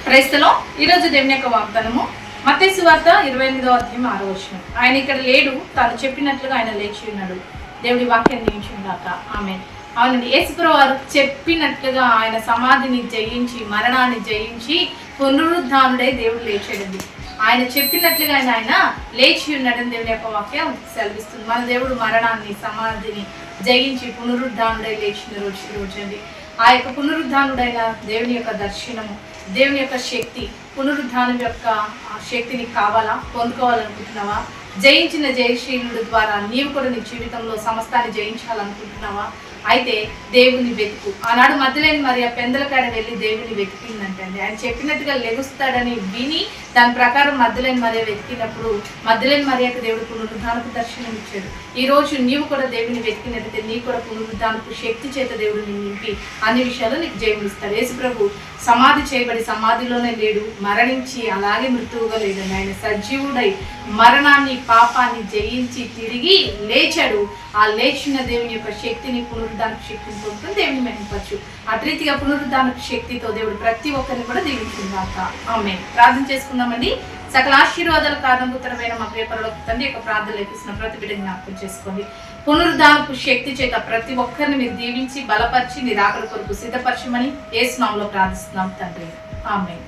క్రైస్తలో ఈరోజు దేవుని యొక్క వాగ్దానము మత్తయి సువార్త 28వ అధ్యాయం 6వ వచనం. ఆయన ఇక్కడ లేడు, తాను చెప్పినట్లుగా ఆయన లేచి ఉన్నాడు. దేవుడి వాక్యం దీవించుగాక. ఆమేన్. అవునండి, యేసుప్రభువు వారు చెప్పినట్లుగా ఆయన సమాధిని జయించి మరణాన్ని జయించి పునరుద్ధానుడై దేవుడు లేచాడండి. ఆయన చెప్పినట్లుగా ఆయన లేచి ఉన్నాడని దేవుని యొక్క వాక్యం సెలవిస్తుంది. మన దేవుడు మరణాన్ని సమాధిని జయించి పునరుద్ధానుడై లేచిన రోజు అండి. ఆ యొక్క పునరుద్ధానుడైన దేవుని యొక్క దర్శనము, దేవుని యొక్క శక్తి, పునరుద్ధానం యొక్క శక్తిని కావాలా, పొందుకోవాలనుకుంటున్నావా? జయించిన జయశీలుడు ద్వారా నీవు కూడా నీ జీవితంలో సమస్తాన్ని జయించాలనుకుంటున్నావా? అయితే దేవుని వెతుకు. ఆనాడు మగ్దలేనే మరియ పెందలకాడ వెళ్ళి దేవుని వెతికిందంటే అండి, ఆయన చెప్పినట్టుగా లెగుస్తాడని విని దాని ప్రకారం మగ్దలేనే మరియ వెతికినప్పుడు మగ్దలేనే మరియకు దేవుడు పునరుద్ధానపు దర్శనం ఇచ్చాడు. ఈ రోజు నీవు కూడా దేవుని వెతికినట్టయితే నీ కూడా పునరుద్ధానపు శక్తి చేత దేవుడు నింపి అన్ని విషయాలు నీకు జయమిస్తాడు. యేసు ప్రభు సమాధి చేయబడి సమాధిలోనే లేడు, మరణించి అలాగే మృతువుగా లేదండి. ఆయన సజీవుడై మరణాన్ని పాపాన్ని జయించి తిరిగి లేచాడు. ఆ లేచిన దేవుని యొక్క శక్తిని, పునరుద్ధానపు శక్తిని పొందుకొని దేవుని మహిమపరచు. అట్రీతిగా పునరుద్ధానపు శక్తితో దేవుడు ప్రతి ఒక్కరిని కూడా దీవించుగాక. ఆమేన్. ప్రార్థన చేసుకుందామండి. సకల ఆశీర్వాదాల కారణభూతరమైన మా ప్రియపరలోక తండ్రి యొక్క ప్రార్థన లేపిస్తున్న ప్రతి బిడ్డని జ్ఞాపకం చేసుకోండి. పునరుద్ధానపు శక్తి చేత ప్రతి ఒక్కరిని మీరు దీవించి బలపరిచి నీ రాకడ కొరకు సిద్ధపరచమని యేసు నామములో ప్రార్థిస్తున్నాం తండ్రి. ఆమేన్.